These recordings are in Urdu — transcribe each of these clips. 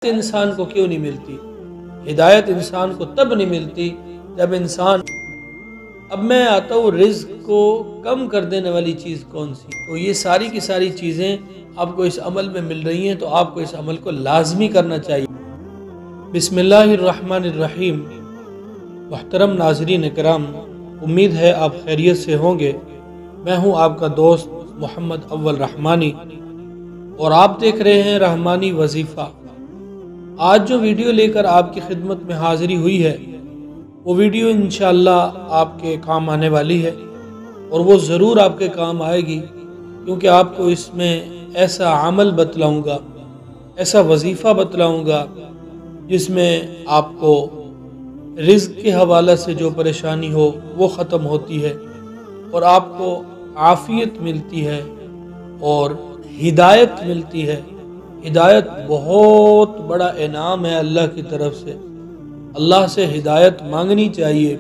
ہدایت انسان کو کیوں نہیں ملتی؟ ہدایت انسان کو تب نہیں ملتی جب انسان... اب میں آتا ہوں رزق کو کم کر دینے والی چیز کون سی؟ تو یہ ساری کی ساری چیزیں آپ کو اس عمل میں مل رہی ہیں، تو آپ کو اس عمل کو لازمی کرنا چاہیے۔ بسم اللہ الرحمن الرحیم۔ محترم ناظرین کرام، امید ہے آپ خیریت سے ہوں گے۔ میں ہوں آپ کا دوست محمد اول رحمانی اور آپ دیکھ رہے ہیں رحمانی وظیفہ۔ آج جو ویڈیو لے کر آپ کی خدمت میں حاضری ہوئی ہے، وہ ویڈیو انشاءاللہ آپ کے کام آنے والی ہے، اور وہ ضرور آپ کے کام آئے گی، کیونکہ آپ کو اس میں ایسا عمل بتلاؤں گا، ایسا وظیفہ بتلاؤں گا جس میں آپ کو رزق کے حوالے سے جو پریشانی ہو وہ ختم ہوتی ہے، اور آپ کو عافیت ملتی ہے اور ہدایت ملتی ہے۔ ہدایت بہت بڑا انعام ہے اللہ کی طرف سے۔ اللہ سے ہدایت مانگنی چاہیے،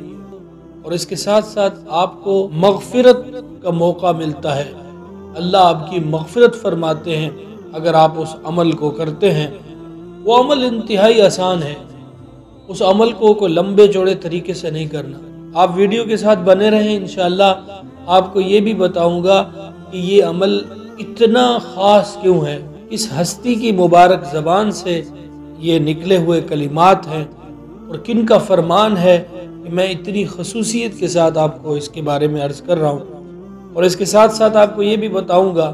اور اس کے ساتھ ساتھ آپ کو مغفرت کا موقع ملتا ہے۔ اللہ آپ کی مغفرت فرماتے ہیں اگر آپ اس عمل کو کرتے ہیں۔ وہ عمل انتہائی آسان ہے، اس عمل کو کوئی لمبے چوڑے طریقے سے نہیں کرنا۔ آپ ویڈیو کے ساتھ بنے رہیں، انشاءاللہ آپ کو یہ بھی بتاؤں گا کہ یہ عمل اتنا خاص کیوں ہے، اس ہستی کی مبارک زبان سے یہ نکلے ہوئے کلمات ہیں، اور کن کا فرمان ہے کہ میں اتنی خصوصیت کے ساتھ آپ کو اس کے بارے میں عرض کر رہا ہوں۔ اور اس کے ساتھ ساتھ آپ کو یہ بھی بتاؤں گا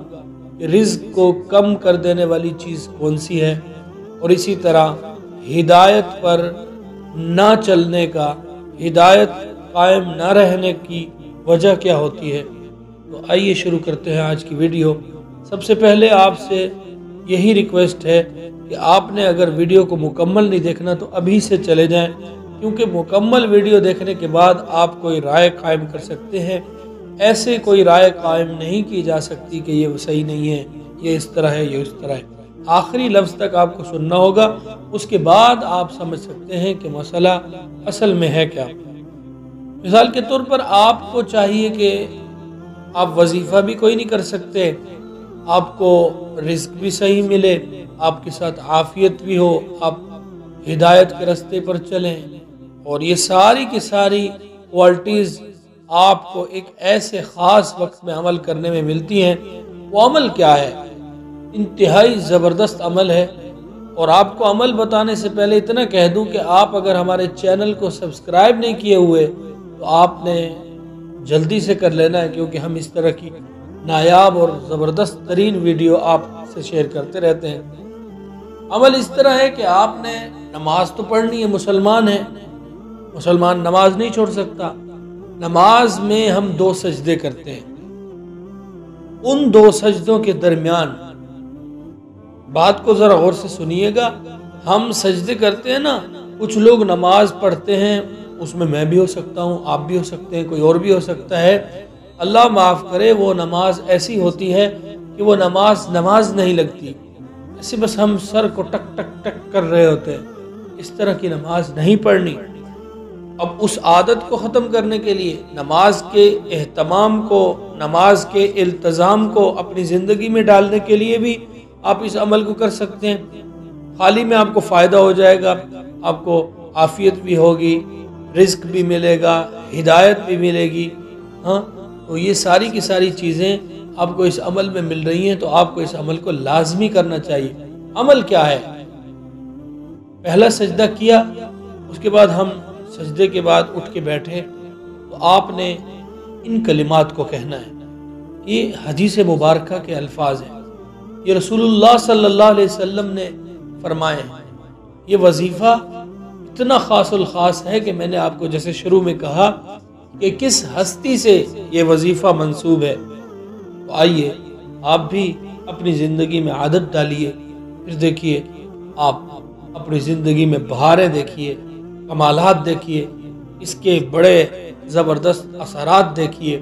کہ رزق کو کم کر دینے والی چیز کون سی ہے، اور اسی طرح ہدایت پر نہ چلنے کا، ہدایت قائم نہ رہنے کی وجہ کیا ہوتی ہے۔ تو آئیے شروع کرتے ہیں آج کی ویڈیو۔ سب سے پہلے آپ سے یہی ریکویسٹ ہے کہ آپ نے اگر ویڈیو کو مکمل نہیں دیکھنا تو ابھی سے چلے جائیں، کیونکہ مکمل ویڈیو دیکھنے کے بعد آپ کوئی رائے قائم کر سکتے ہیں۔ ایسے کوئی رائے قائم نہیں کی جا سکتی کہ یہ صحیح نہیں ہے، یہ اس طرح ہے، یہ اس طرح ہے۔ آخری لفظ تک آپ کو سننا ہوگا، اس کے بعد آپ سمجھ سکتے ہیں کہ مسئلہ اصل میں ہے کیا۔ مثال کے طور پر آپ کو چاہیے کہ آپ وظیفہ بھی کوئی نہیں کر سکتے، آپ کو رزق بھی صحیح ملے، آپ کے ساتھ عافیت بھی ہو، آپ ہدایت کے راستے پر چلیں، اور یہ ساری کی ساری کوالٹیز آپ کو ایک ایسے خاص وقت میں عمل کرنے میں ملتی ہیں۔ وہ عمل کیا ہے؟ انتہائی زبردست عمل ہے، اور آپ کو عمل بتانے سے پہلے اتنا کہہ دوں کہ آپ اگر ہمارے چینل کو سبسکرائب نہیں کیے ہوئے تو آپ نے جلدی سے کر لینا ہے، کیونکہ ہم اس طرح کی نایاب اور زبردست ترین ویڈیو آپ سے شیئر کرتے رہتے ہیں۔ عمل اس طرح ہے کہ آپ نے نماز تو پڑھنی ہے، مسلمان ہے، مسلمان نماز نہیں چھوڑ سکتا۔ نماز میں ہم 2 سجدے کرتے ہیں، ان 2 سجدوں کے درمیان بات کو ذرا غور سے سنیے گا۔ ہم سجدے کرتے ہیں نا، کچھ لوگ نماز پڑھتے ہیں، اس میں میں بھی ہو سکتا ہوں، آپ بھی ہو سکتے ہیں، کوئی اور بھی ہو سکتا ہے۔ اللہ معاف کرے، وہ نماز ایسی ہوتی ہے کہ وہ نماز نہیں لگتی، ایسے بس ہم سر کو ٹک ٹک ٹک کر رہے ہوتے ہیں۔ اس طرح کی نماز نہیں پڑھنی۔ اب اس عادت کو ختم کرنے کے لیے، نماز کے اہتمام کو، نماز کے التزام کو اپنی زندگی میں ڈالنے کے لیے بھی آپ اس عمل کو کر سکتے ہیں۔ خالی میں آپ کو فائدہ ہو جائے گا، آپ کو عافیت بھی ہوگی، رزق بھی ملے گا، ہدایت بھی ملے گی، ہاں، تو یہ ساری کی ساری چیزیں آپ کو اس عمل میں مل رہی ہیں، تو آپ کو اس عمل کو لازمی کرنا چاہیے۔ عمل کیا ہے؟ پہلا سجدہ کیا، اس کے بعد ہم سجدے کے بعد اٹھ کے بیٹھے، تو آپ نے ان کلمات کو کہنا ہے۔ یہ حدیث مبارکہ کے الفاظ ہیں، یہ رسول اللہ صلی اللہ علیہ وسلم نے فرمائے ہیں۔ یہ وظیفہ اتنا خاص الخاص ہے کہ میں نے آپ کو جیسے شروع میں کہا کہ کس ہستی سے یہ وظیفہ منسوب ہے، تو آئیے آپ بھی اپنی زندگی میں عادت ڈالیے، پھر دیکھیے آپ اپنی زندگی میں بہاریں دیکھیے، کمالات دیکھیے، اس کے بڑے زبردست اثرات دیکھیے۔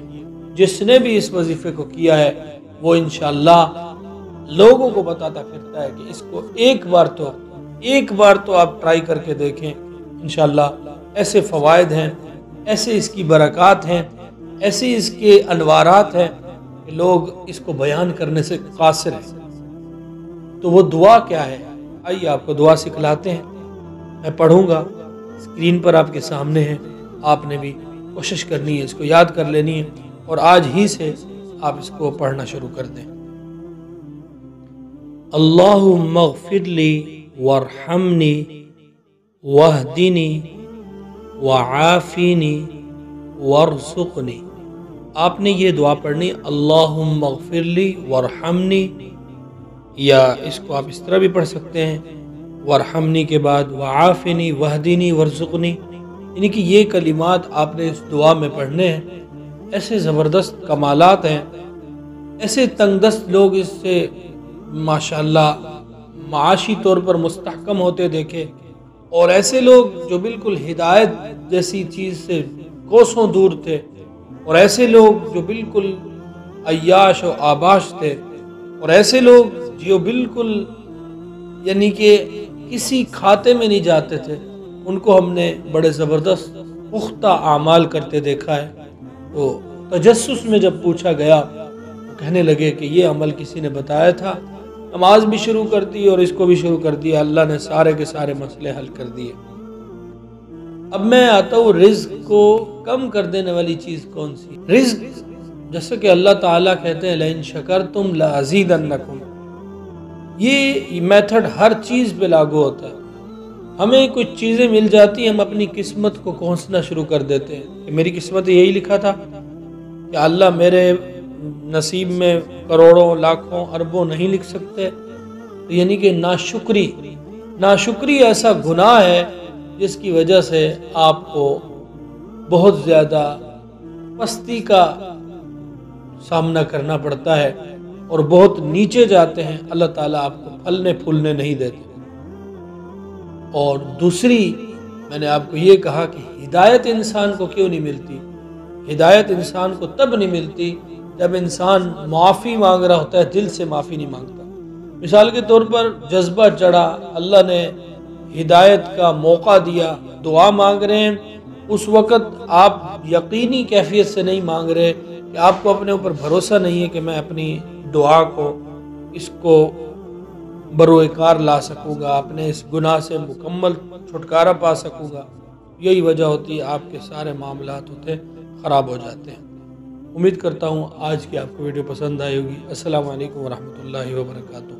جس نے بھی اس وظیفے کو کیا ہے وہ انشاءاللہ لوگوں کو بتاتا پھرتا ہے کہ اس کو ایک بار تو آپ ٹرائی کر کے دیکھیں، انشاءاللہ ایسے فوائد ہیں، ایسے اس کی برکات ہیں، ایسے اس کے انوارات ہیں کہ لوگ اس کو بیان کرنے سے قاصر ہیں۔ تو وہ دعا کیا ہے؟ آئیے آپ کو دعا سکھلاتے ہیں، میں پڑھوں گا، اسکرین پر آپ کے سامنے ہے، آپ نے بھی کوشش کرنی ہے، اس کو یاد کر لینی ہے اور آج ہی سے آپ اس کو پڑھنا شروع کر دیں۔ اللہم اغفر لی وارحمنی واہدنی وعافینی وارزقنی۔ آپ نے یہ دعا پڑھنی، اللہم اغفر لی وارحمنی، یا اس کو آپ اس طرح بھی پڑھ سکتے ہیں، وارحمنی کے بعد وعافنی وہدنی ورزقنی، یعنی کہ یہ کلمات آپ نے اس دعا میں پڑھنے ہیں۔ ایسے زبردست کمالات ہیں، ایسے تنگ دست لوگ اس سے ماشاءاللہ معاشی طور پر مستحکم ہوتے دیکھے، اور ایسے لوگ جو بالکل ہدایت جیسی چیز سے کوسوں دور تھے، اور ایسے لوگ جو بالکل عیاش و آباش تھے، اور ایسے لوگ جو بالکل یعنی کہ کسی کھاتے میں نہیں جاتے تھے، ان کو ہم نے بڑے زبردست پختہ اعمال کرتے دیکھا ہے۔ تو تجسس میں جب پوچھا گیا تو کہنے لگے کہ یہ عمل کسی نے بتایا تھا، نماز بھی شروع کر دی اور اس کو بھی شروع کر دیا، اللہ نے سارے کے سارے مسئلے حل کر دیے۔ اب میں آتا ہوں رزق کو کم کر دینے والی چیز کون سی؟ رزق جیسا کہ اللہ تعالیٰ کہتے ہیں لَإِن شَكَرْتُمْ لَأَزِيدَنَّكُمْ، یہ میتھڈ ہر چیز پہ لاگو ہوتا ہے۔ ہمیں کچھ چیزیں مل جاتی ہیں، ہم اپنی قسمت کو کوسنا شروع کر دیتے ہیں کہ میری قسمت یہی لکھا تھا کہ اللہ میرے نصیب میں کروڑوں لاکھوں اربوں نہیں لکھ سکتے، یعنی کہ ناشکری ایسا گناہ ہے جس کی وجہ سے آپ کو بہت زیادہ پستی کا سامنا کرنا پڑتا ہے اور بہت نیچے جاتے ہیں، اللہ تعالیٰ آپ کو پھلنے پھولنے نہیں دیتے۔ اور دوسری میں نے آپ کو یہ کہا کہ ہدایت انسان کو کیوں نہیں ملتی؟ ہدایت انسان کو تب نہیں ملتی جب انسان معافی مانگ رہا ہوتا ہے، دل سے معافی نہیں مانگتا۔ مثال کے طور پر جذبہ چڑھا، اللہ نے ہدایت کا موقع دیا، دعا مانگ رہے ہیں، اس وقت آپ یقینی کیفیت سے نہیں مانگ رہے کہ آپ کو اپنے اوپر بھروسہ نہیں ہے کہ میں اپنی دعا کو اس کو بروئے کار لا سکوں گا، اپنے اس گناہ سے مکمل چھٹکارا پا سکوں گا، یہی وجہ ہوتی ہے آپ کے سارے معاملات ہوتے خراب ہو جاتے ہیں۔ امید کرتا ہوں آج کی آپ کو ویڈیو پسند آئی ہوگی۔ السلام علیکم ورحمۃ اللہ وبرکاتہ۔